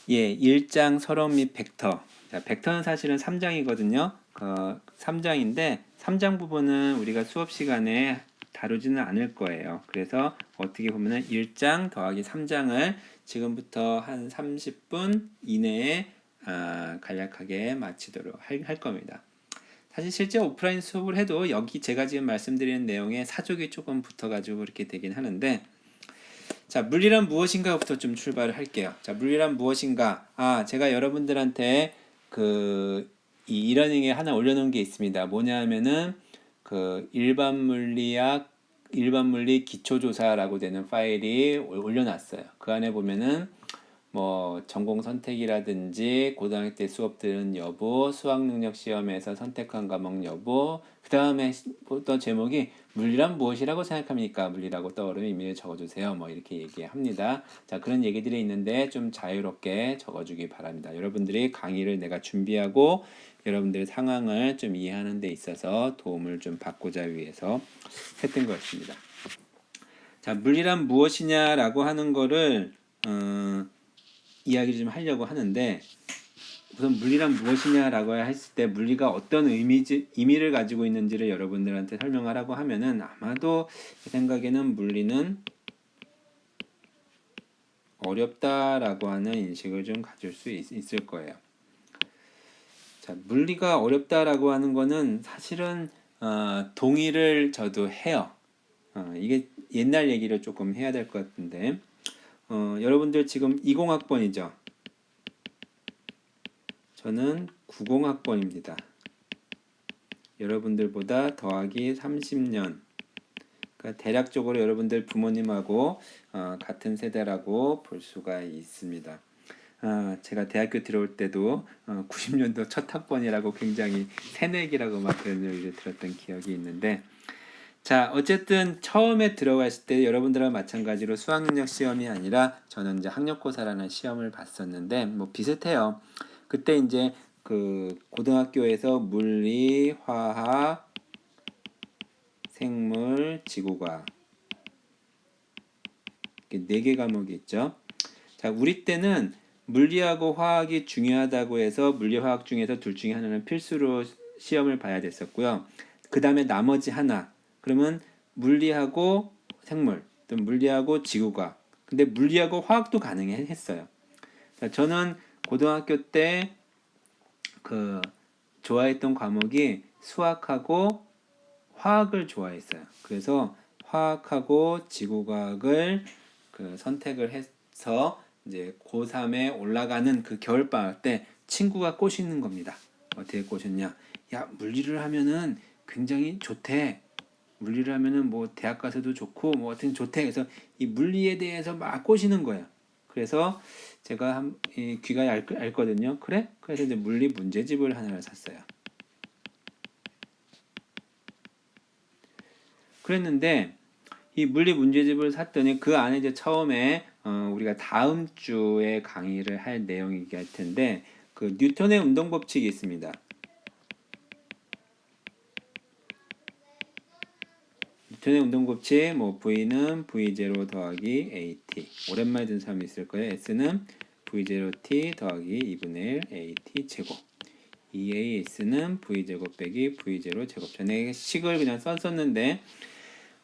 예, 1장, 서론 및 벡터. 자, 벡터는 사실은 3장이거든요. 3장인데 3장 부분은 우리가 수업 시간에 다루지는 않을 거예요. 그래서 어떻게 보면은 1장 더하기 3장을 지금부터 한 30분 이내에 간략하게 마치도록 할 겁니다. 사실 실제 오프라인 수업을 해도 여기 제가 지금 말씀드리는 내용에 사족이 조금 붙어가지고 그렇게 되긴 하는데, 자, 물리란 무엇인가부터 좀 출발을 할게요. 자, 물리란 무엇인가? 제가 여러분들한테 이 이러닝에 하나 올려놓은 게 있습니다. 뭐냐 하면은 일반 물리 기초조사라고 되는 파일이 올려놨어요. 그 안에 보면은 뭐 전공 선택이라든지 고등학교 때 수업 들은 여부, 수학 능력 시험에서 선택한 과목 여부, 그 다음에 어떤 제목이 물리란 무엇이라고 생각합니까? 물리라고 떠오르는 의미를 적어주세요. 뭐 이렇게 얘기합니다. 자, 그런 얘기들이 있는데 좀 자유롭게 적어주기 바랍니다. 여러분들이 강의를 내가 준비하고 여러분들의 상황을 좀 이해하는 데 있어서 도움을 좀 받고자 위해서 했던 것입니다. 자, 물리란 무엇이냐라고 하는 거를 이야기를 좀 하려고 하는데, 우선 물리란 무엇이냐라고 했을 때 물리가 어떤 의미를 가지고 있는지를 여러분들한테 설명하라고 하면은 아마도 제 생각에는 물리는 어렵다라고 하는 인식을 좀 가질 수 있을 거예요. 자, 물리가 어렵다라고 하는 거는 사실은 동의를 저도 해요. 이게 옛날 얘기를 조금 해야 될 것 같은데, 여러분들 지금 20학번이죠. 저는 90학번입니다. 여러분들보다 더하기 30년. 그러니까 대략적으로 여러분들 부모님하고 같은 세대라고 볼 수가 있습니다. 제가 대학교 들어올 때도 90년도 첫 학번이라고 굉장히 새내기라고 막 그런 얘기를 들었던 기억이 있는데, 자, 어쨌든 처음에 들어갔을 때 여러분들과 마찬가지로 수학능력 시험이 아니라 저는 이제 학력고사라는 시험을 봤었는데 뭐 비슷해요. 그때 이제 고등학교에서 물리, 화학, 생물, 지구과학 이렇게 4개 과목이 있죠. 자, 우리 때는 물리하고 화학이 중요하다고 해서 물리, 화학 중에서 둘 중에 하나는 필수로 시험을 봐야 됐었고요. 그 다음에 나머지 하나, 그러면 물리하고 생물, 또 물리하고 지구과학. 근데 물리하고 화학도 가능했어요. 자, 저는 고등학교 때 좋아했던 과목이 수학하고 화학을 좋아했어요. 그래서 화학하고 지구과학을 선택을 해서 이제 고3에 올라가는 그 겨울방학 때 친구가 꼬시는 겁니다. 어떻게 꼬셨냐? 야, 물리를 하면은 굉장히 좋대. 물리를 하면은 뭐 대학 가서도 좋고 뭐 하여튼 좋대. 그래서 이 물리에 대해서 막 꼬시는 거예요. 그래서 제가 귀가 얇거든요. 그래? 그래서 이제 물리 문제집을 하나를 샀어요. 그랬는데 이 물리 문제집을 샀더니 그 안에 이제 처음에 우리가 다음 주에 강의를 할 내용이긴 할 텐데 뉴턴의 운동 법칙이 있습니다. 뉴턴의 운동 법칙 뭐 V는 V0 더하기 AT 오랜만에 든 사람이 있을 거예요. S는 V0T 더하기 2분의 1 AT 제곱 2AS는 V제곱 빼기 V0 제곱 전에 식을 그냥 썼었는데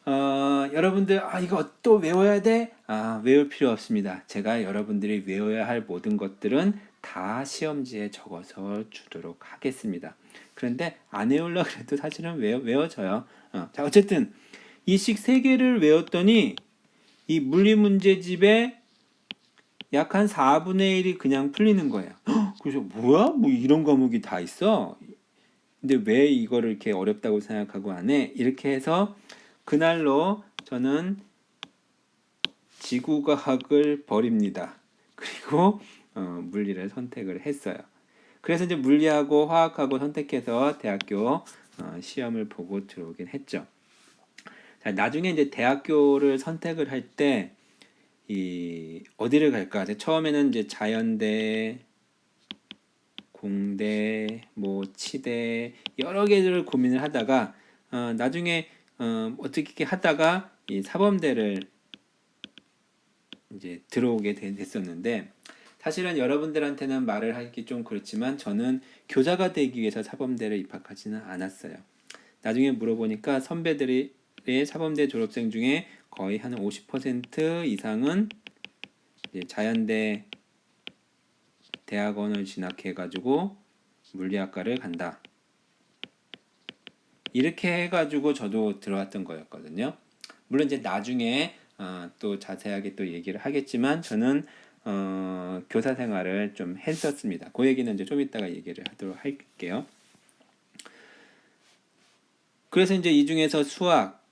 여러분들 이거 또 외워야 돼? 외울 필요 없습니다. 제가 여러분들이 외워야 할 모든 것들은 다 시험지에 적어서 주도록 하겠습니다. 그런데 안 외우려고 해도 사실은 외워져요. 자, 어쨌든 이 식 3개를 외웠더니 이 물리 문제집에 약 한 4분의 1이 그냥 풀리는 거예요. 그래서 뭐야? 뭐 이런 과목이 다 있어? 근데 왜 이거를 이렇게 어렵다고 생각하고 안 해? 이렇게 해서 그날로 저는 지구과학을 버립니다. 그리고 물리를 선택을 했어요. 그래서 이제 물리하고 화학하고 선택해서 대학교 시험을 보고 들어오긴 했죠. 자, 나중에 이제 대학교를 선택을 할 때 어디를 갈까? 처음에는 이제 자연대, 공대, 뭐 치대 여러 개를 고민을 하다가 나중에 어떻게 하다가 이 사범대를 이제 들어오게 됐었는데 사실은 여러분들한테는 말을 하기 좀 그렇지만 저는 교사가 되기 위해서 사범대를 입학하지는 않았어요. 나중에 물어보니까 선배들의 사범대 졸업생 중에 거의 한 50% 이상은 이제 자연대 대학원을 진학해가지고 물리학과를 간다. 이렇게 해가지고 저도 들어왔던 거였거든요. 물론 이제 나중에 또 자세하게 또 얘기를 하겠지만 저는 교사 생활을 좀 했었습니다. 그 얘기는 이제 좀 이따가 얘기를 하도록 할게요. 그래서 이제 이 중에서 수학,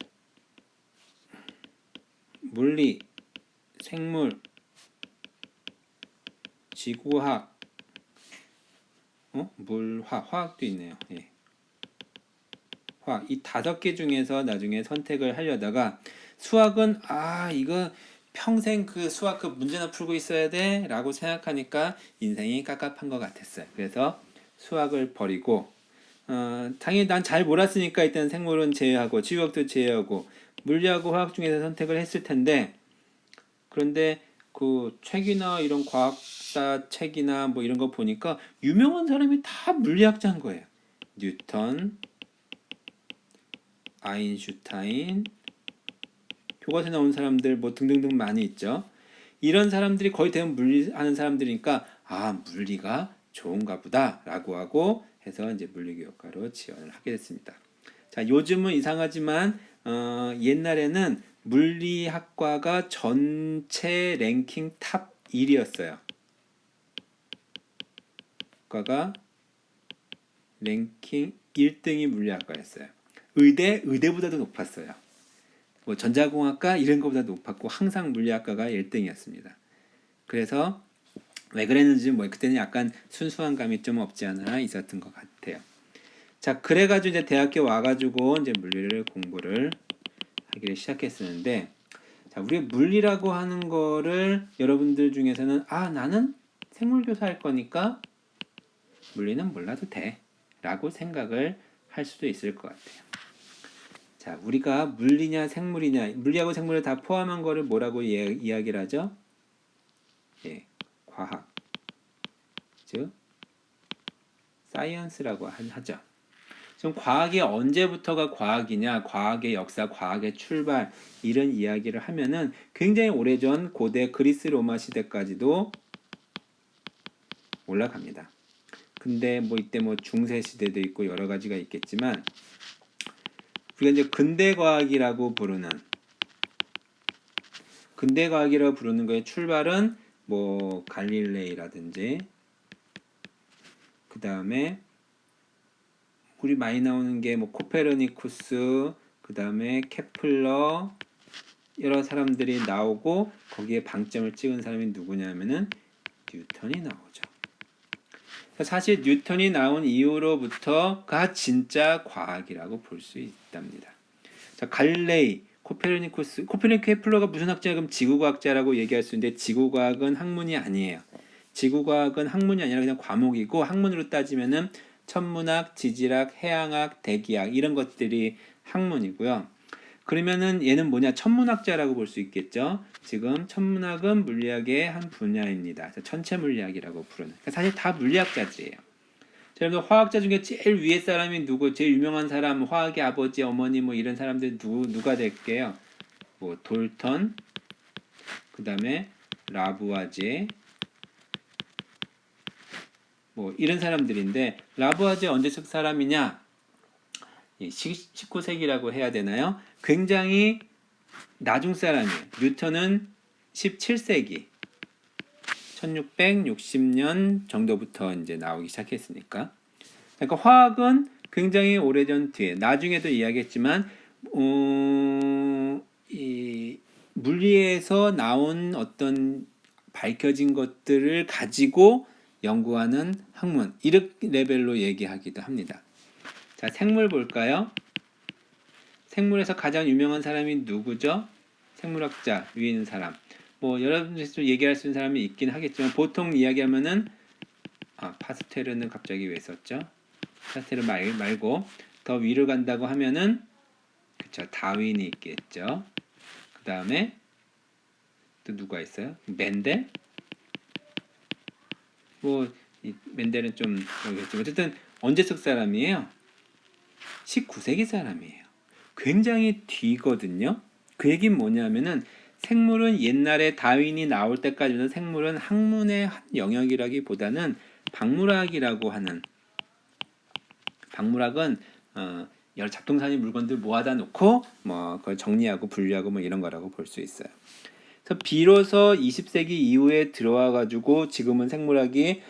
물리, 생물, 지구학, 물화, 화학도 있네요. 예. 화학 이 5개 중에서 나중에 선택을 하려다가 수학은 이거 평생 그 수학 그 문제나 풀고 있어야 돼 라고 생각하니까 인생이 깝깝한 것 같았어요. 그래서 수학을 버리고 당연히 난 잘 몰랐으니까 일단 생물은 제외하고 지구학도 제외하고 물리하고 화학 중에서 선택을 했을 텐데 그런데 그 책이나 이런 과학사 책이나 뭐 이런 거 보니까 유명한 사람이 다 물리학자인 거예요. 뉴턴, 아인슈타인, 교과서에 나온 사람들 뭐 등등등 많이 있죠. 이런 사람들이 거의 대부분 물리하는 사람들이니까 물리가 좋은가 보다라고 하고 해서 이제 물리교육과로 지원을 하게 됐습니다. 자, 요즘은 이상하지만 옛날에는 물리학과가 전체 랭킹 탑 1위였어요. 과가 랭킹 1등이 물리학과였어요. 의대보다도 높았어요. 뭐 전자공학과 이런 것보다 높았고 항상 물리학과가 1등이었습니다. 그래서 왜 그랬는지 뭐 그때는 약간 순수한 감이 좀 없지 않아 있었던 것 같아요. 자, 그래가지고 이제 대학교 와가지고 이제 물리를 공부를 하기를 시작했었는데, 자, 우리 물리라고 하는 거를 여러분들 중에서는 나는 생물교사 할 거니까 물리는 몰라도 돼라고 생각을 할 수도 있을 것 같아요. 자, 우리가 물리냐 생물이냐, 물리하고 생물을 다 포함한 거를 뭐라고 이야기를 하죠? 예, 과학, 즉 사이언스라고 하죠. 지금 과학이 언제부터가 과학이냐, 과학의 역사, 과학의 출발 이런 이야기를 하면은 굉장히 오래전 고대 그리스 로마 시대까지도 올라갑니다. 근데 뭐 이때 뭐 중세 시대도 있고 여러 가지가 있겠지만 우리가 이제 근대 과학이라고 부르는 거의 출발은 뭐 갈릴레이라든지 그 다음에 우리 많이 나오는 게 뭐 코페르니쿠스 그 다음에 케플러 여러 사람들이 나오고 거기에 방점을 찍은 사람이 누구냐면은 뉴턴이 나오죠. 사실 뉴턴이 나온 이후로부터가 진짜 과학이라고 볼 수 있답니다. 자, 갈릴레이, 코페르니쿠스, 케플러가 무슨 학자야? 그럼 지구과학자라고 얘기할 수 있는데 지구과학은 학문이 아니에요. 지구과학은 학문이 아니라 그냥 과목이고 학문으로 따지면은 천문학, 지질학, 해양학, 대기학 이런 것들이 학문이고요. 그러면은 얘는 뭐냐? 천문학자라고 볼 수 있겠죠. 지금 천문학은 물리학의 한 분야입니다. 천체 물리학이라고 부르는. 그러니까 사실 다 물리학자들이에요. 자, 여러분 화학자 중에 제일 위에 사람이 누구? 제일 유명한 사람, 화학의 아버지, 어머니 뭐 이런 사람들 누가 될게요? 뭐 돌턴, 그 다음에 라부아제, 뭐 이런 사람들인데 라부아제 언제적 사람이냐? 19세기라고 해야 되나요? 굉장히 나중 사람이에요. 뉴턴은 17세기 1660년 정도부터 이제 나오기 시작했으니까. 그러니까 화학은 굉장히 오래전 뒤에 나중에도 이야기했지만 이 물리에서 나온 어떤 밝혀진 것들을 가지고 연구하는 학문 이런 레벨로 얘기하기도 합니다. 자, 생물 볼까요? 생물에서 가장 유명한 사람이 누구죠? 생물학자 위에 있는 사람. 뭐 여러분들도 얘기할 수 있는 사람이 있긴 하겠지만 보통 이야기하면은 파스텔르는 갑자기 왜 썼죠? 파스텔르 말고 더 위로 간다고 하면은 그쵸 다윈이 있겠죠. 그 다음에 또 누가 있어요? 멘델? 뭐 이 멘델은 좀 모르겠지만 어쨌든 언제 적 사람이에요? 19세기 사람이에요. 굉장히 뒤거든요. 그 얘기는 뭐냐면은 생물은 옛날에 다윈이 나올 때까지는 생물은 학문의 한 영역이라기보다는 박물학이라고 하는 박물학은 여러 잡동사니 물건들 모아다 놓고 뭐 그걸 정리하고 분류하고 뭐 이런 거라고 볼 수 있어요. 그래서 비로소 20세기 이후에 들어와 가지고 지금은 생물학이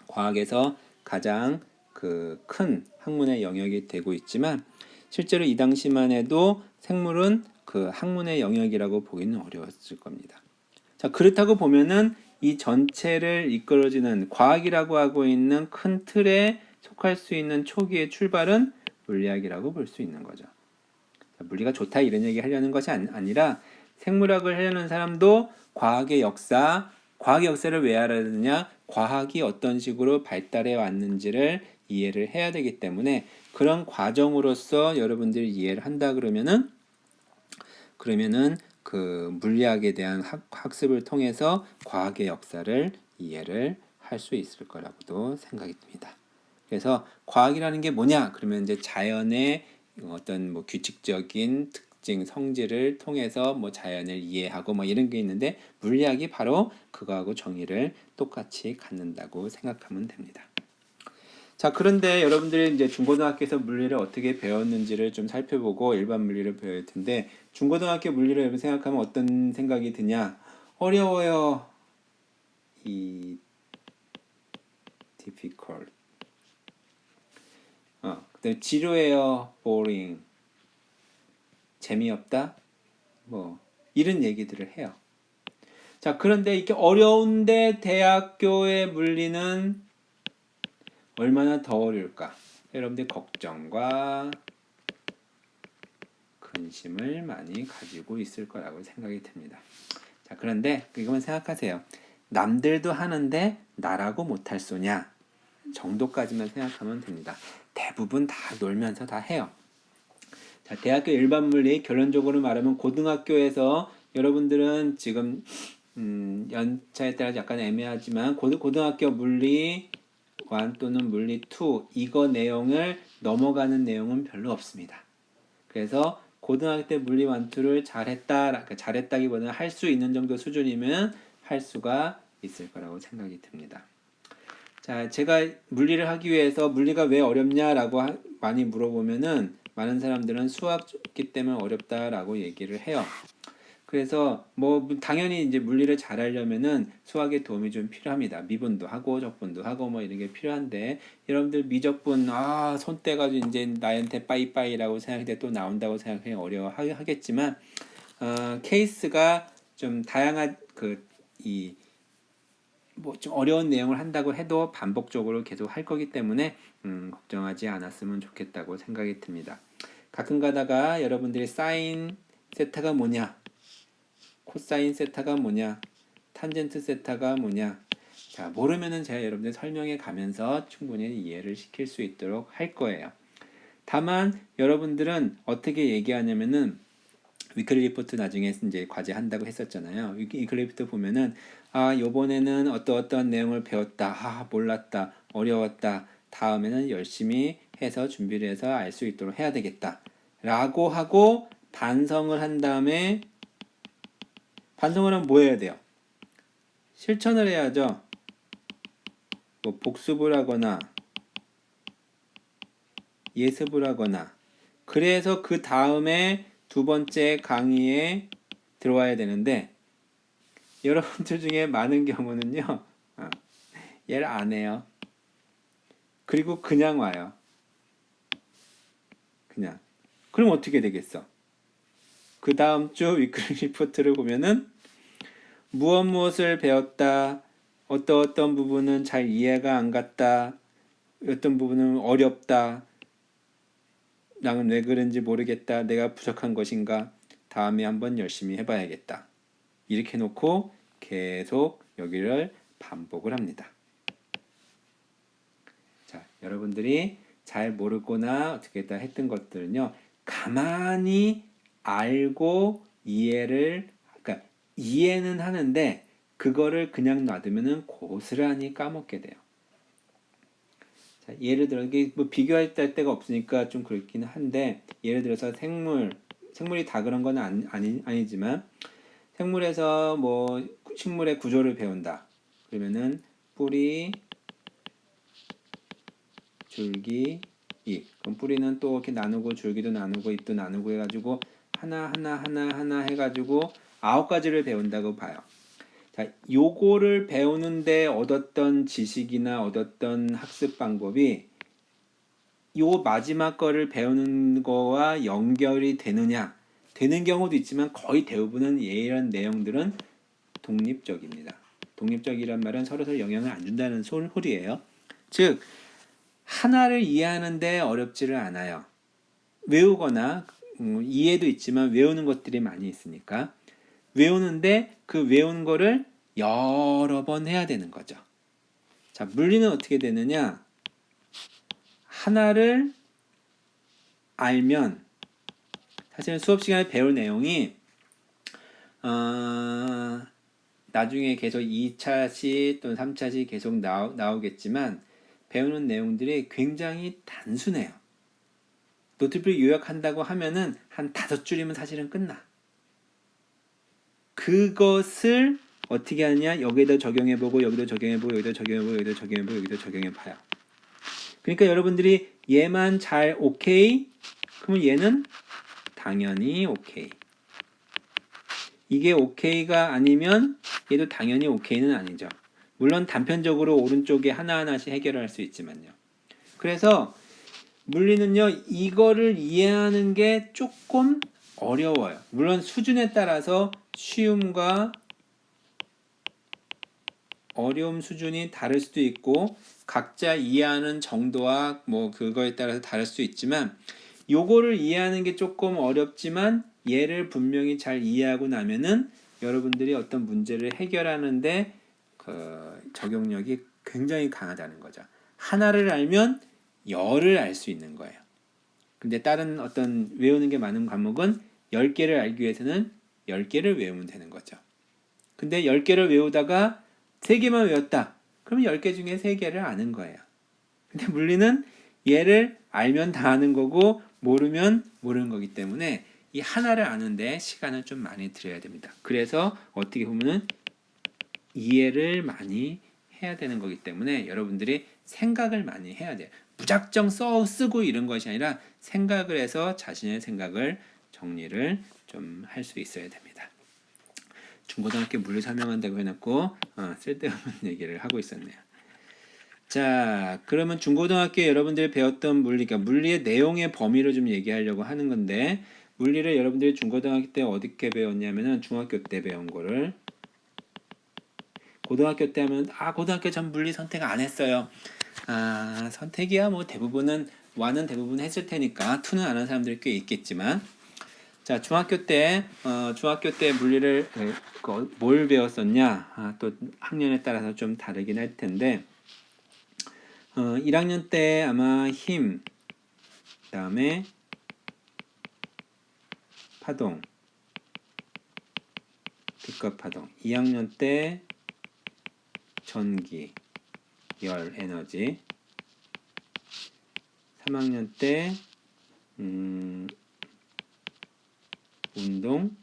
과학에서 가장 그 큰 학문의 영역이 되고 있지만 실제로 이 당시만 해도 생물은 그 학문의 영역이라고 보기는 어려웠을 겁니다. 자, 그렇다고 보면은 이 전체를 이끌어주는 과학이라고 하고 있는 큰 틀에 속할 수 있는 초기의 출발은 물리학이라고 볼 수 있는 거죠. 자, 물리가 좋다 이런 얘기 하려는 것이 아니라 생물학을 하려는 사람도 과학의 역사를 왜 알아야 되느냐? 과학이 어떤 식으로 발달해 왔는지를 이해를 해야 되기 때문에 그런 과정으로서 여러분들이 이해를 한다 그러면은 그 물리학에 대한 학습을 통해서 과학의 역사를 이해를 할 수 있을 거라고도 생각이 듭니다. 그래서 과학이라는 게 뭐냐? 그러면 이제 자연의 어떤 뭐 규칙적인 특징, 성질을 통해서 뭐 자연을 이해하고 뭐 이런 게 있는데 물리학이 바로 그거하고 정의를 똑같이 갖는다고 생각하면 됩니다. 자, 그런데 여러분들이 이제 중고등학교에서 물리를 어떻게 배웠는지를 좀 살펴보고 일반 물리를 배울 텐데 중고등학교 물리를 여러분 생각하면 어떤 생각이 드냐? 어려워요. 이 difficult. 그다음에 지루해요. boring. 재미없다. 뭐 이런 얘기들을 해요. 자, 그런데 이렇게 어려운데 대학교의 물리는 얼마나 더 어려울까? 여러분들 걱정과 근심을 많이 가지고 있을 거라고 생각이 듭니다. 자, 그런데 이것만 생각하세요. 남들도 하는데 나라고 못할 소냐 정도까지만 생각하면 됩니다. 대부분 다 놀면서 다 해요. 자, 대학교 일반 물리 결론적으로 말하면 고등학교에서 여러분들은 지금 연차에 따라 약간 애매하지만 고등학교 물리 1 또는 물리 2 이거 내용을 넘어가는 내용은 별로 없습니다. 그래서 고등학교 때 물리 1, 2를 잘했다기보다는 할 수 있는 정도 수준이면 할 수가 있을 거라고 생각이 듭니다. 자, 제가 물리를 하기 위해서 물리가 왜 어렵냐라고 많이 물어보면은 많은 사람들은 수학이기 때문에 어렵다라고 얘기를 해요. 그래서 뭐 당연히 이제 물리를 잘하려면은 수학의 도움이 좀 필요합니다. 미분도 하고 적분도 하고 뭐 이런 게 필요한데 여러분들 미적분 손 떼가지고 이제 나한테 빠이빠이라고 생각할 때 또 나온다고 생각해 어려워하겠지만 케이스가 좀 다양한 뭐 좀 어려운 내용을 한다고 해도 반복적으로 계속 할 거기 때문에 걱정하지 않았으면 좋겠다고 생각이 듭니다. 가끔 가다가 여러분들이 사인 세타가 뭐냐, 코사인 세타가 뭐냐, 탄젠트 세타가 뭐냐, 자 모르면은 제가 여러분들 설명해 가면서 충분히 이해를 시킬 수 있도록 할 거예요. 다만 여러분들은 어떻게 얘기하냐면은 위클리 리포트 나중에 이제 과제 한다고 했었잖아요. 위클리 리포트 보면은 요번에는 어떤 내용을 배웠다. 몰랐다. 어려웠다. 다음에는 열심히 해서 준비를 해서 알 수 있도록 해야 되겠다. 라고 하고 반성을 한 다음에 반성을 하면 뭐 해야 돼요? 실천을 해야죠. 뭐 복습을 하거나 예습을 하거나 그래서 그 다음에 두 번째 강의에 들어와야 되는데 여러분들 중에 많은 경우는요 얘를 안 해요. 그리고 그냥 와요. 그냥. 그럼 어떻게 되겠어? 그 다음 주 위클리 리포트를 보면은 무엇을 배웠다. 어떤 부분은 잘 이해가 안 갔다. 어떤 부분은 어렵다. 나는 왜 그런지 모르겠다. 내가 부족한 것인가? 다음에 한번 열심히 해봐야겠다. 이렇게 놓고 계속 여기를 반복을 합니다. 자, 여러분들이 잘 모르거나 어떻게 했다 했던 것들은요. 가만히 알고 그러니까 이해는 하는데 그거를 그냥 놔두면은 고스란히 까먹게 돼요. 자, 예를 들어 이게 뭐 비교할 데가 없으니까 좀 그렇긴 한데 예를 들어서 생물이 다 그런 건 아니지만 생물에서 뭐 식물의 구조를 배운다. 그러면은 뿌리, 줄기, 잎. 그럼 뿌리는 또 이렇게 나누고 줄기도 나누고 잎도 나누고 해가지고 하나 해가지고 9가지를 배운다고 봐요. 자, 요거를 배우는데 얻었던 지식이나 얻었던 학습 방법이 요 마지막 거를 배우는 거와 연결이 되느냐? 되는 경우도 있지만 거의 대부분은 이런 내용들은 독립적입니다. 독립적이란 말은 서로 영향을 안 준다는 소리예요. 즉 하나를 이해하는데 어렵지를 않아요. 외우거나 이해도 있지만 외우는 것들이 많이 있으니까 외우는데 그 외운 거를 여러 번 해야 되는 거죠. 자, 물리는 어떻게 되느냐? 하나를 알면 사실은 수업 시간에 배울 내용이 나중에 계속 2차시 또는 3차시 계속 나오겠지만 배우는 내용들이 굉장히 단순해요. 노트북 요약한다고 하면은 한 5줄이면 사실은 끝나. 그것을 어떻게 하느냐? 여기다 적용해보고 여기도 적용해보고 여기도 적용해보고 여기도 적용해보고 여기도 적용해봐요. 그러니까 여러분들이 얘만 잘 오케이? 그러면 얘는 당연히 오케이. 이게 오케이가 아니면 얘도 당연히 오케이는 아니죠. 물론 단편적으로 오른쪽에 하나하나씩 해결할 수 있지만요. 그래서 물리는요, 이거를 이해하는 게 조금 어려워요. 물론 수준에 따라서 쉬움과 어려움 수준이 다를 수도 있고 각자 이해하는 정도와 뭐 그거에 따라서 다를 수 있지만 요거를 이해하는 게 조금 어렵지만 얘를 분명히 잘 이해하고 나면은 여러분들이 어떤 문제를 해결하는데 그 적용력이 굉장히 강하다는 거죠. 하나를 알면 열을 알 수 있는 거예요. 근데 다른 어떤 외우는 게 많은 과목은 10개를 알기 위해서는 10개를 외우면 되는 거죠. 근데 10개를 외우다가 3개만 외웠다. 그러면 10개 중에 3개를 아는 거예요. 근데 물리는 얘를 알면 다 아는 거고 모르면 모르는 거기 때문에 이 하나를 아는데 시간을 좀 많이 들여야 됩니다. 그래서 어떻게 보면은 이해를 많이 해야 되는 거기 때문에 여러분들이 생각을 많이 해야 돼요. 무작정 쓰고 이런 것이 아니라 생각을 해서 자신의 생각을 정리를 좀 할 수 있어야 됩니다. 중고등학교 물리 설명한다고 해놓고 쓸데없는 얘기를 하고 있었네요. 자, 그러면 중고등학교 여러분들이 배웠던 물리가 물리의 내용의 범위를 좀 얘기하려고 하는 건데 물리를 여러분들이 중고등학교 때 어떻게 배웠냐면은 중학교 때 배운 거를 고등학교 때 하면 고등학교 전 물리 선택 안 했어요. 선택이야 뭐 대부분은 와는 대부분 했을 테니까 투는 안 한 사람들이 꽤 있겠지만 자 중학교 때 물리를 뭘 배웠었냐 또 학년에 따라서 좀 다르긴 할 텐데 1학년 때 아마 힘 그다음에 파동 B급 파동 2학년 때 전기 열 에너지 3학년 때 운동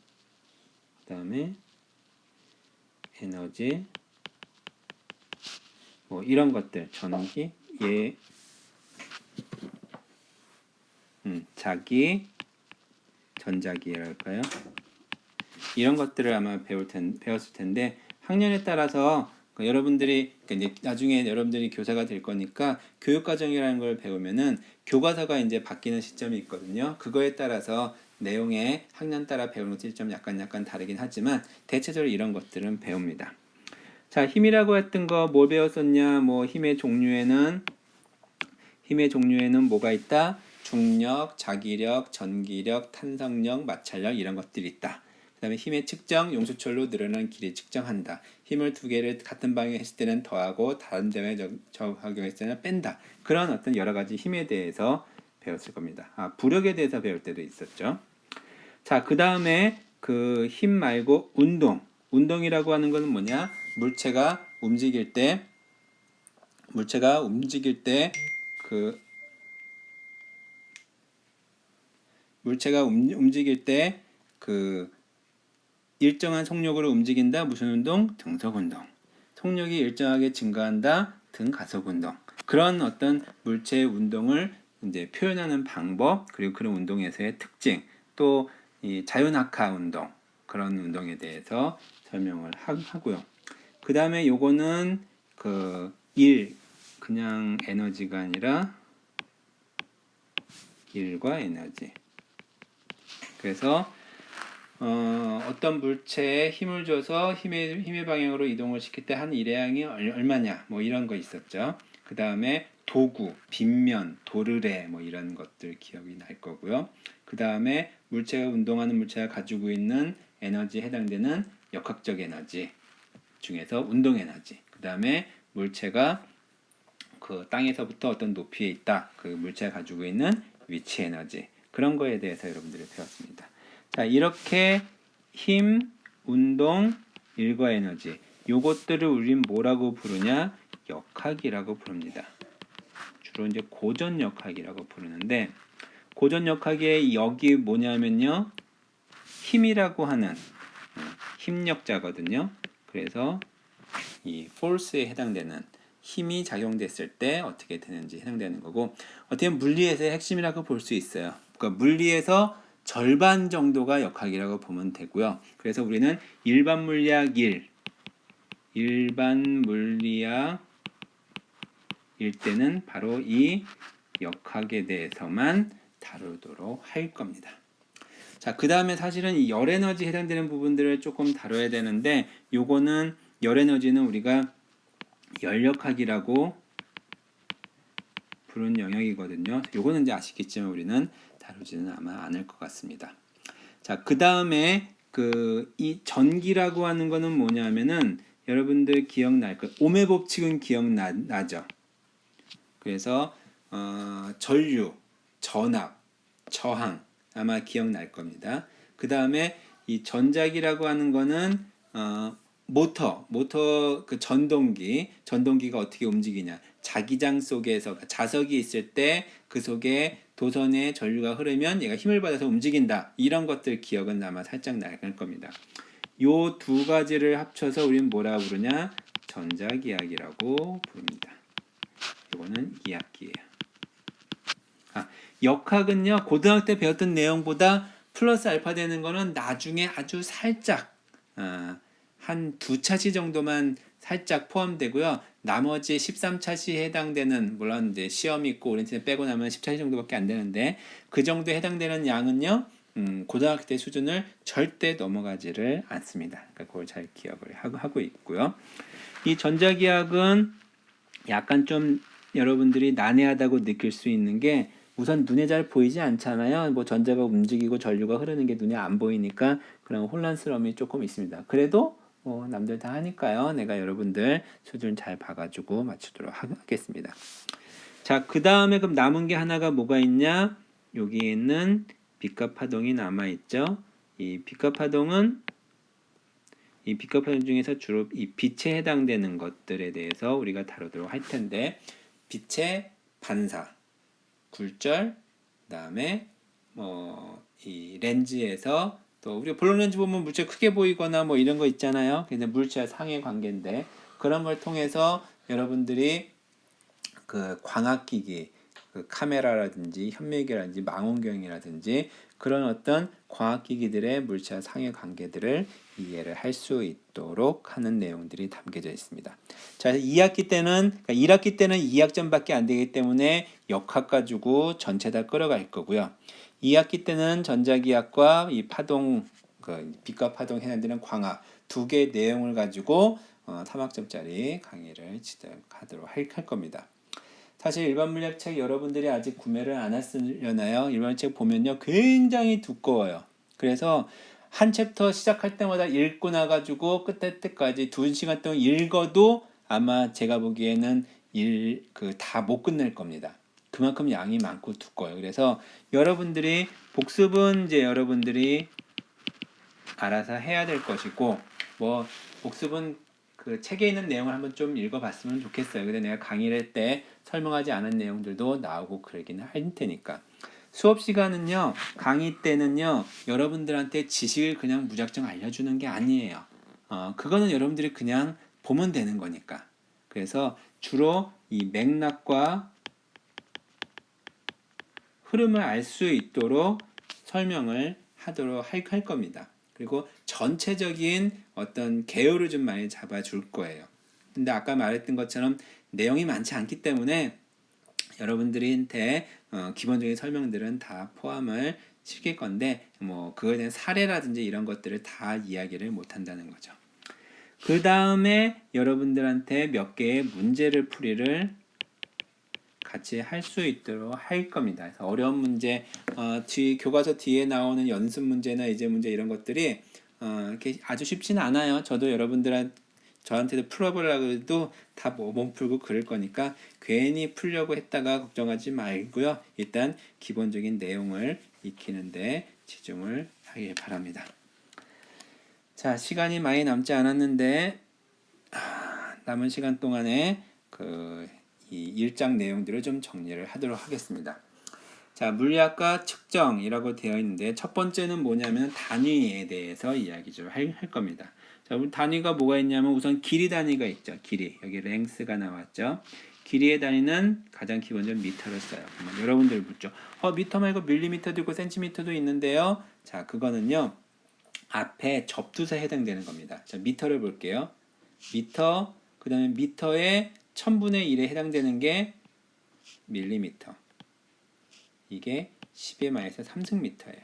그 다음에 에너지 뭐 이런 것들 전기 자기 전자기랄까요? 이런 것들을 아마 배웠을 텐데 학년에 따라서 여러분들이 이제 나중에 여러분들이 교사가 될 거니까 교육과정이라는 걸 배우면은 교과서가 이제 바뀌는 시점이 있거든요. 그거에 따라서 내용의 학년 따라 배우는 것들이 좀 약간 다르긴 하지만 대체적으로 이런 것들은 배웁니다. 자, 힘이라고 했던 거 뭘 배웠었냐? 뭐 힘의 종류에는 뭐가 있다? 중력, 자기력, 전기력, 탄성력, 마찰력 이런 것들이 있다. 그 다음에 힘의 측정, 용수철로 늘어난 길이 측정한다. 힘을 2개를 같은 방향에 했을 때는 더하고 다른 점에 적용했을 때는 뺀다. 그런 어떤 여러 가지 힘에 대해서 배웠을 겁니다. 부력에 대해서 배울 때도 있었죠. 자, 그 다음에 그 힘 말고 운동. 운동이라고 하는 것은 뭐냐? 물체가 움직일 때 그 물체가 움직일 때 그 일정한 속력으로 움직인다. 무슨 운동? 등속 운동. 속력이 일정하게 증가한다. 등 가속 운동. 그런 어떤 물체의 운동을 이제 표현하는 방법, 그리고 그런 운동에서의 특징, 또 이 자유낙하 운동, 그런 운동에 대해서 설명을 하고요. 그 다음에 요거는 그냥 에너지가 아니라 일과 에너지. 그래서 어떤 물체에 힘을 줘서 힘의 방향으로 이동을 시킬 때 한 일의 양이 얼마냐, 뭐 이런 거 있었죠. 그 다음에 도구, 빗면, 도르래, 뭐 이런 것들 기억이 날 거고요. 그 다음에 운동하는 물체가 가지고 있는 에너지에 해당되는 역학적 에너지 중에서 운동 에너지. 그 다음에 물체가 그 땅에서부터 어떤 높이에 있다. 그 물체가 가지고 있는 위치 에너지. 그런 거에 대해서 여러분들이 배웠습니다. 자, 이렇게 힘, 운동, 일과 에너지. 요것들을 우린 뭐라고 부르냐? 역학이라고 부릅니다. 주로 이제 고전 역학이라고 부르는데, 고전 역학의 역이 뭐냐면요. 힘이라고 하는 힘력자거든요. 그래서 이 force에 해당되는 힘이 작용됐을 때 어떻게 되는지 해당되는 거고, 어떻게 보면 물리에서의 핵심이라고 볼 수 있어요. 그러니까 물리에서 절반 정도가 역학이라고 보면 되고요. 그래서 우리는 일반 물리학 1 때는 바로 이 역학에 대해서만 다루도록 할 겁니다. 자, 그 다음에 사실은 이 열에너지에 해당되는 부분들을 조금 다뤄야 되는데, 요거는 열에너지는 우리가 열역학이라고 부르는 영역이거든요. 요거는 이제 아시겠지만 우리는 다루지는 아마 않을 것 같습니다. 자, 그 다음에 이 전기라고 하는 거는 뭐냐면은 여러분들 기억날 거예요. 오음의 법칙은 기억나죠? 그래서 전류, 전압, 저항 아마 기억날 겁니다. 그 다음에 이 전자기라고 하는 거는 모터 그 전동기가 어떻게 움직이냐? 자기장 속에서 자석이 있을 때 그 속에 도선에 전류가 흐르면 얘가 힘을 받아서 움직인다. 이런 것들 기억은 아마 살짝 날 겁니다. 요 두 가지를 합쳐서 우리는 뭐라 부르냐? 전자기학이라고 부릅니다. 이거는 2학기예요. 역학은요, 고등학교 때 배웠던 내용보다 플러스 알파 되는 거는 나중에 아주 살짝 한 2차시 정도만 살짝 포함되고요. 나머지 13차시에 해당되는, 물론 이제 시험이 있고 오리엔테이션 빼고 나면 10차시 정도밖에 안 되는데, 그 정도에 해당되는 양은요, 고등학교 때 수준을 절대 넘어가지를 않습니다. 그러니까 그걸 잘 기억을 하고 있고요. 이 전자기학은 약간 좀 여러분들이 난해하다고 느낄 수 있는 게, 우선 눈에 잘 보이지 않잖아요. 뭐 전자가 움직이고 전류가 흐르는 게 눈에 안 보이니까 그런 혼란스러움이 조금 있습니다. 그래도 남들 다 하니까요. 내가 여러분들 수준 잘 봐가지고 맞추도록 하겠습니다. 자, 그 다음에 그럼 남은 게 하나가 뭐가 있냐? 여기에는 빛과 파동이 남아있죠. 이 빛과 파동 중에서 주로 이 빛에 해당되는 것들에 대해서 우리가 다루도록 할 텐데, 빛의 반사, 굴절, 그다음에 이 렌즈에서 또 우리가 볼록 렌즈 보면 물체 크게 보이거나 뭐 이런 거 있잖아요. 근데 물체와 상의 관계인데, 그런 걸 통해서 여러분들이 그 광학기기, 그 카메라라든지 현미경이라든지 망원경이라든지 그런 어떤 광학기기들의 물체와 상의 관계들을 이해를 할 수 있도록 하는 내용들이 담겨져 있습니다. 자, 1학기 때는 2학점밖에 안 되기 때문에 역학 가지고 전체 다 끌어갈 거고요. 2학기 때는 전자기학과 이 파동, 빛과 파동 해당되는 광학 두 개의 내용을 가지고 3학점짜리 강의를 진행하도록 할 겁니다. 사실 일반 물리학 책 여러분들이 아직 구매를 안 하시려나요? 일반 책 보면요, 굉장히 두꺼워요. 그래서 한 챕터 시작할 때마다 읽고 나가지고 끝날 때까지 2시간 동안 읽어도 아마 제가 보기에는 다 못 끝낼 겁니다. 그만큼 양이 많고 두꺼워요. 그래서 여러분들이 복습은 이제 여러분들이 알아서 해야 될 것이고, 뭐 복습은 그 책에 있는 내용을 한번 좀 읽어봤으면 좋겠어요. 근데 내가 강의를 할 때 설명하지 않은 내용들도 나오고 그러기는 할 테니까. 수업 시간은요, 강의 때는요, 여러분들한테 지식을 그냥 무작정 알려주는 게 아니에요. 그거는 여러분들이 그냥 보면 되는 거니까. 그래서 주로 이 맥락과 흐름을 알 수 있도록 설명을 하도록 할 겁니다. 그리고 전체적인 어떤 개요를 좀 많이 잡아줄 거예요. 근데 아까 말했던 것처럼 내용이 많지 않기 때문에 여러분들한테 기본적인 설명들은 다 포함을 시킬 건데 뭐 그거에 대한 사례라든지 이런 것들을 다 이야기를 못 한다는 거죠. 그 다음에 여러분들한테 몇 개의 문제를 풀이를 같이 할 수 있도록 할 겁니다. 그래서 어려운 문제, 교과서 뒤에 나오는 연습 문제나 예제 문제 이런 것들이 이렇게 아주 쉽지는 않아요. 저도 저한테도 풀어보려고 해도 다 못 풀고 그럴 거니까 괜히 풀려고 했다가 걱정하지 말고요. 일단 기본적인 내용을 익히는데 집중을 하길 바랍니다. 자, 시간이 많이 남지 않았는데 남은 시간 동안에 이 1장 내용들을 좀 정리를 하도록 하겠습니다. 자, 물리학과 측정이라고 되어 있는데 첫 번째는 뭐냐면 단위에 대해서 이야기 좀 할 겁니다. 자, 우리 단위가 뭐가 있냐면 우선 길이 단위가 있죠. 길이. 여기 랭스가 나왔죠. 길이의 단위는 가장 기본적인 미터를 써요. 그러면 여러분들 묻죠. 미터 말고 밀리미터도 있고 센티미터도 있는데요. 자, 그거는요. 앞에 접두사에 해당되는 겁니다. 자, 미터를 볼게요. 미터, 그 다음에 미터의 1000분의 1에 해당되는 게 밀리미터. 이게 10의 마이너스 3승미터예요.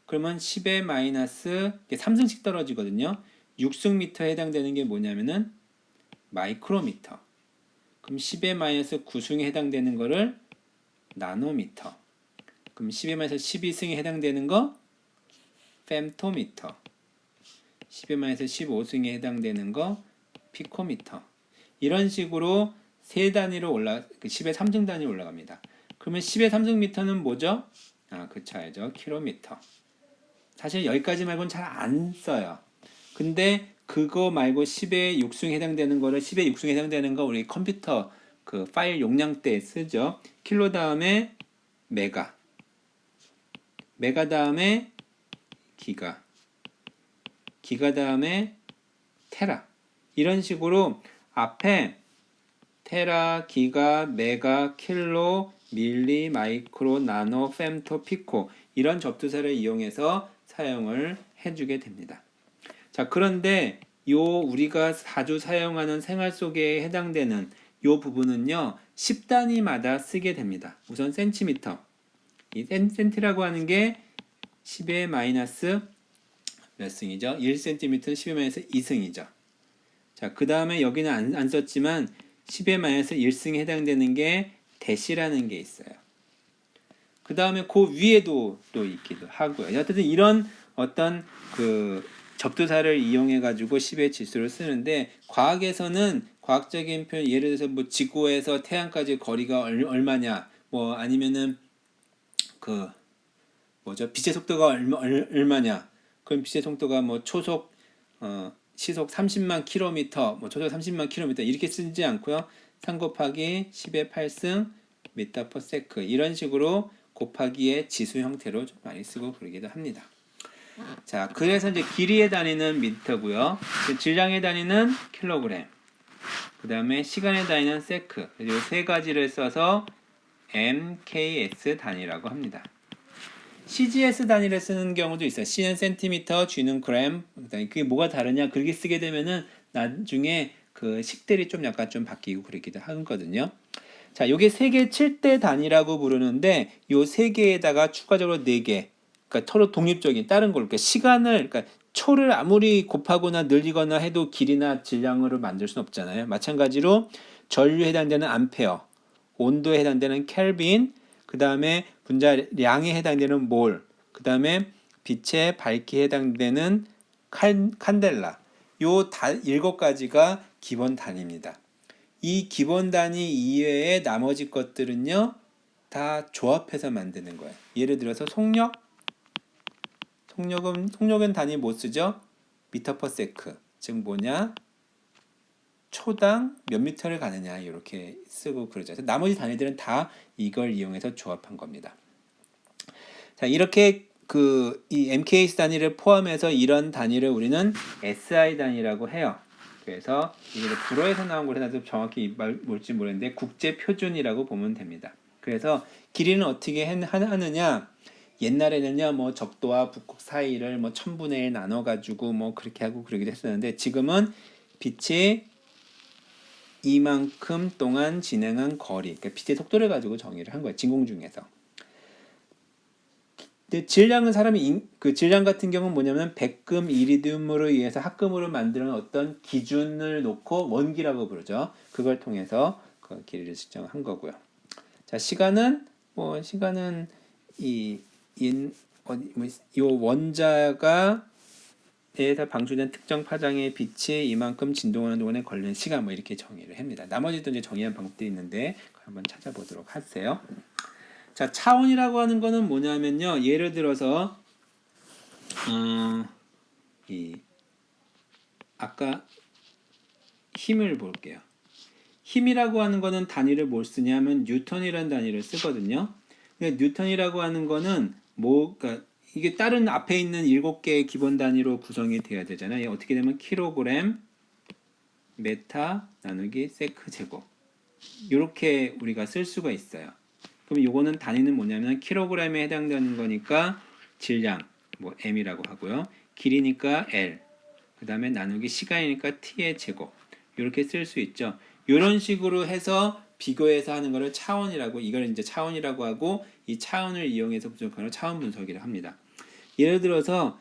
그러면 10의 마이너스 3승씩 떨어지거든요. 6승미터에 해당되는 게 뭐냐면은 마이크로미터. 그럼 10의 마이너스 9승에 해당되는 거를 나노미터. 그럼 10의 마이너스 12승에 해당되는 거 fem토미터. 10의 마이너스 15승에 해당되는 거 피코미터. 이런 식으로 세 단위로 10의 3승 단위로 올라갑니다. 그러면 10의 3승미터는 뭐죠? 그 차이죠. 킬로미터. 사실 여기까지 말고는 잘 안 써요. 근데 그거 말고 10의 6승에 해당되는 거를 10의 6승에 해당되는 거 우리 컴퓨터 그 파일 용량 때 쓰죠. 킬로 다음에 메가. 메가 다음에 기가. 기가 다음에 테라. 이런 식으로 앞에 테라, 기가, 메가, 킬로, 밀리, 마이크로, 나노, fem토, 피코 이런 접두사를 이용해서 사용을 해주게 됩니다. 자, 그런데 우리가 자주 사용하는 생활 속에 해당되는 요 부분은요 10단위마다 쓰게 됩니다. 우선 센티미터. 이 센티라고 하는 게 10의 마이너스 몇 승이죠? 1cm는 10의 마이너스 2승이죠. 자, 그 다음에 여기는 안 썼지만 10의 마이너스 1승에 해당되는 게 대시라는 게 있어요. 그 다음에 그 위에도 또 있기도 하고요. 어쨌든 이런 어떤 그 접두사를 이용해 가지고 10의 지수를 쓰는데 과학에서는 과학적인 표현 예를 들어서 뭐 지구에서 태양까지 거리가 얼마냐 뭐 아니면은 그 뭐죠? 빛의 속도가 얼마냐? 그럼 빛의 속도가 뭐 초속 시속 30만 킬로미터, 뭐 초속 30만 킬로미터 이렇게 쓰지 않고요. 3 곱하기 10의 8승 미터 퍼 세크 이런 식으로 곱하기의 지수 형태로 좀 많이 쓰고 그러기도 합니다. 자, 그래서 이제 길이의 단위는 미터고요. 질량의 단위는 킬로그램. 그 다음에 시간의 단위는 세크. 그리고 세 가지를 써서 MKS 단위라고 합니다. CGS 단위를 쓰는 경우도 있어요. C는 센티미터, G는 그램. 그게 뭐가 다르냐? 그렇게 쓰게 되면은 나중에 그 식들이 좀 약간 좀 바뀌고 그러기도 하거든요. 자, 요게 세계 7대 단위라고 부르는데 요 세 개에다가 추가적으로 4개. 그러니까 서로 독립적인 다른 걸 그러니까 시간을 그러니까 초를 아무리 곱하거나 늘리거나 해도 길이나 질량으로 만들 수는 없잖아요. 마찬가지로 전류에 해당되는 암페어, 온도에 해당되는 켈빈, 그 다음에 분자량에 해당되는 몰, 그 다음에 빛의 밝기에 해당되는 칸델라. 요 7가지가 기본 단위입니다. 이 기본 단위 이외의 나머지 것들은요 다 조합해서 만드는 거예요. 예를 들어서 속력은 단위 못 쓰죠? 미터 퍼 세크. 즉 뭐냐? 초당 몇 미터를 가느냐 이렇게 쓰고 그러죠. 그래서 나머지 단위들은 다 이걸 이용해서 조합한 겁니다. 자, 이렇게 이 MKS 단위를 포함해서 이런 단위를 우리는 SI 단위라고 해요. 그래서 이게 불어에서 나온 거라서 정확히 뭘지 모르겠는데 국제 표준이라고 보면 됩니다. 그래서 길이는 어떻게 하느냐? 옛날에는요, 뭐 적도와 북극 사이를 뭐 1000분의 1 나눠 가지고 뭐 그렇게 하고 그러기도 했었는데 지금은 빛이 이만큼 동안 진행한 거리, 그러니까 빛의 속도를 가지고 정의를 한 거예요. 진공 중에서. 근데 질량은 그 질량 같은 경우는 뭐냐면 백금 이리듐으로 의해서 합금으로 만드는 어떤 기준을 놓고 원기라고 부르죠. 그걸 통해서 그 길이를 측정한 거고요. 자, 시간은 이 원자가 에서 방출된 특정 파장의 빛이 이만큼 진동하는 동안에 걸리는 시간 뭐 이렇게 정의를 합니다. 나머지도 이제 정의한 방법들이 있는데 한번 찾아보도록 하세요. 자, 차원이라고 하는 거는 뭐냐면요. 예를 들어서 아까 힘을 볼게요. 힘이라고 하는 거는 단위를 뭘 쓰냐면 뉴턴이라는 단위를 쓰거든요. 근데 뉴턴이라고 하는 거는 그러니까 이게 다른 앞에 있는 7개의 기본 단위로 구성이 돼야 되잖아요. 어떻게 되면 킬로그램, 메타 나누기 세크 제곱 이렇게 우리가 쓸 수가 있어요. 그럼 요거는 단위는 뭐냐면 킬로그램에 해당되는 거니까 질량 뭐 m이라고 하고요. 길이니까 l, 그 다음에 나누기 시간이니까 t의 제곱 이렇게 쓸 수 있죠. 이런 식으로 해서 비교해서 하는 거를 차원이라고, 이걸 이제 차원이라고 하고 이 차원을 이용해서 분석하는 차원 분석이라고 합니다. 예를 들어서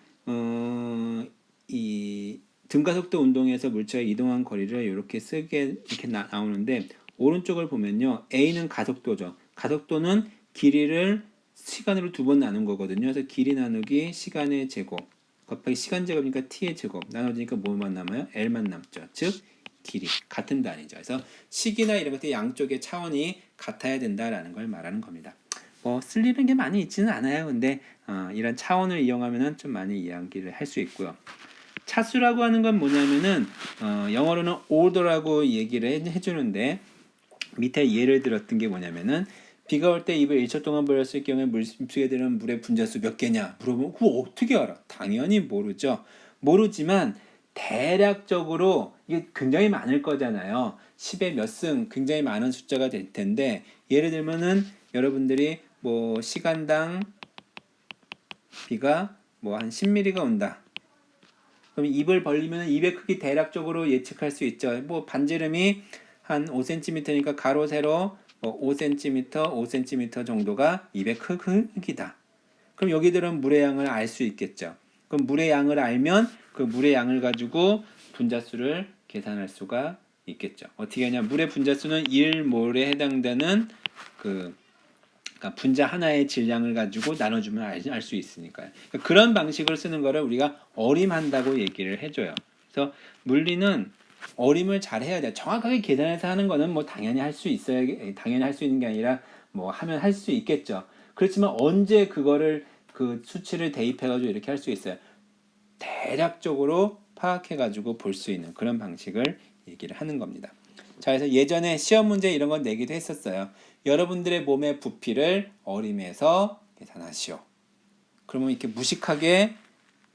이 등가속도 운동에서 물체가 이동한 거리를 이렇게 이렇게 나오는데 오른쪽을 보면요. A는 가속도죠. 가속도는 길이를 시간으로 2번 나눈 거거든요. 그래서 길이 나누기 시간의 제곱 곱하기 시간 제곱이니까 t의 제곱 나눠지니까 뭐만 남아요? l만 남죠. 즉 길이 같은 단위죠. 그래서 식이나 이런 것들 양쪽의 차원이 같아야 된다라는 걸 말하는 겁니다. 뭐 쓸리는 게 많이 있지는 않아요. 근데 이런 차원을 이용하면은 좀 많이 이야기를 할 수 있고요. 차수라고 하는 건 뭐냐면은 영어로는 order라고 얘기를 해주는데 밑에 예를 들었던 게 뭐냐면은 비가 올 때 입을 1초 동안 벌렸을 경우에 물속에 드는 물의 분자수 몇 개냐 물어보면 그거 어떻게 알아? 당연히 모르죠. 모르지만 대략적으로 이게 굉장히 많을 거잖아요. 10의 몇 승 굉장히 많은 숫자가 될 텐데 예를 들면은 여러분들이 뭐 시간당 비가 뭐 한 10mm가 온다. 그럼 입을 벌리면 입의 크기 대략적으로 예측할 수 있죠. 뭐 반지름이 한 5cm니까 가로 세로 뭐 5cm, 5cm 정도가 입의 크기다. 그럼 여기들은 물의 양을 알 수 있겠죠. 그럼 물의 양을 알면 그 물의 양을 가지고 분자수를 계산할 수가 있겠죠. 어떻게 하냐? 물의 분자수는 1몰에 해당되는 그러니까 분자 하나의 질량을 가지고 나눠주면 알 수 있으니까요. 그러니까 그런 방식을 쓰는 거를 우리가 어림한다고 얘기를 해줘요. 그래서 물리는 어림을 잘 해야 돼. 정확하게 계산해서 하는 거는 뭐 당연히 할 수 있어야, 당연히 할 수 있는 게 아니라 뭐 하면 할 수 있겠죠. 그렇지만 언제 그거를 그 수치를 대입해가지고 이렇게 할 수 있어요. 대략적으로 파악해가지고 볼 수 있는 그런 방식을 얘기를 하는 겁니다. 자, 그래서 예전에 시험 문제 이런 건 내기도 했었어요. 여러분들의 몸의 부피를 어림해서 계산하시오. 그러면 이렇게 무식하게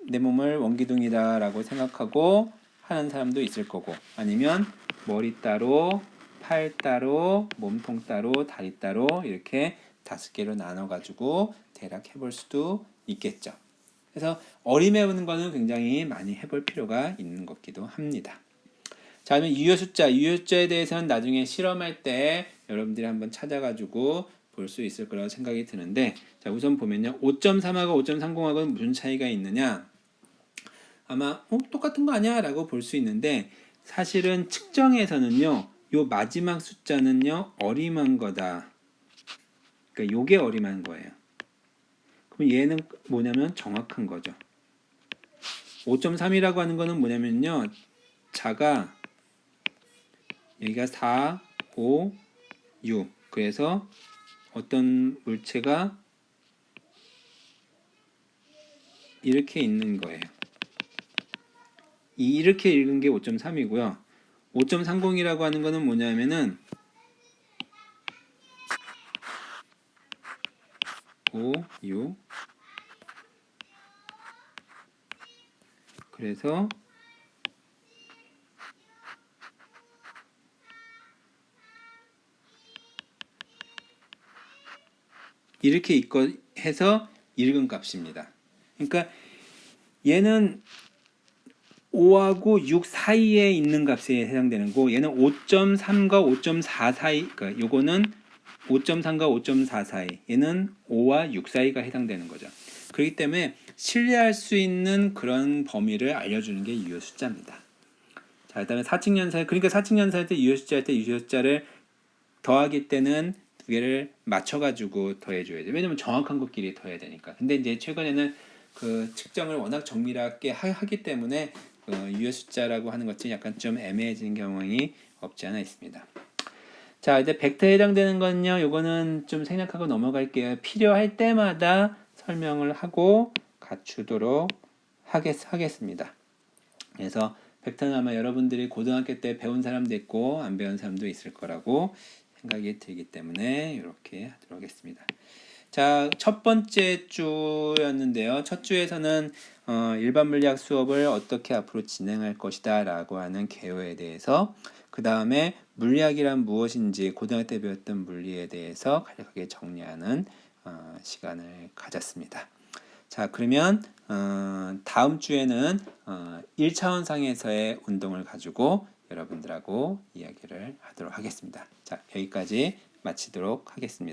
내 몸을 원기둥이다라고 생각하고 하는 사람도 있을 거고, 아니면 머리 따로, 팔 따로, 몸통 따로, 다리 따로 이렇게 5개로 나눠가지고 대략 해볼 수도 있겠죠. 그래서 어림해보는 거는 굉장히 많이 해볼 필요가 있는 것 같기도 합니다. 자, 그러면 유효숫자에 대해서는 나중에 실험할 때 여러분들이 한번 찾아가지고 볼 수 있을 거라고 생각이 드는데, 자, 우선 보면요. 5.3하고 5.30하고는 무슨 차이가 있느냐? 아마 똑같은 거 아니야? 라고 볼 수 있는데 사실은 측정에서는요. 요 마지막 숫자는요. 어림한 거다. 그러니까 요게 어림한 거예요. 그럼 얘는 뭐냐면 정확한 거죠. 5.3이라고 하는 거는 뭐냐면요. 자가 여기가 4, 5, 6. 그래서 어떤 물체가 이렇게 있는 거예요. 이렇게 읽은 게 5.3이고요. 5.30이라고 하는 거는 뭐냐면은 5, 6 그래서 이렇게 해서 읽은 값입니다. 그러니까 얘는 5하고 6 사이에 있는 값에 해당되는 거고 얘는 5.3과 5.4 사이 그러니까 요거는 5.3과 5.4 사이 얘는 5와 6 사이가 해당되는 거죠. 그렇기 때문에 신뢰할 수 있는 그런 범위를 알려주는 게 유효 숫자입니다. 자, 그다음에 사칙연산 그러니까 사칙연산할 때 유효 숫자할 때 유효 숫자를 더하기 때는 두 개를 맞춰가지고 더해줘야 돼. 왜냐면 정확한 것끼리 더해야 되니까. 근데 이제 최근에는 그 측정을 워낙 정밀하게 하기 때문에 유효 숫자라고 하는 것이 약간 좀 애매해지는 경향이 없지 않아 있습니다. 자, 이제 벡터에 해당되는 건요. 요거는 좀 생략하고 넘어갈게요. 필요할 때마다 설명을 하고 갖추도록 하겠습니다. 그래서 벡터는 아마 여러분들이 고등학교 때 배운 사람도 있고 안 배운 사람도 있을 거라고 생각이 들기 때문에 이렇게 하도록 하겠습니다. 자, 첫 번째 주였는데요. 첫 주에서는 일반 물리학 수업을 어떻게 앞으로 진행할 것이다 라고 하는 개요에 대해서 그 다음에 물리학이란 무엇인지 고등학교 때 배웠던 물리에 대해서 간략하게 정리하는 시간을 가졌습니다. 자, 그러면 다음 주에는 1차원상에서의 운동을 가지고 여러분들하고 이야기를 하도록 하겠습니다. 자, 여기까지 마치도록 하겠습니다.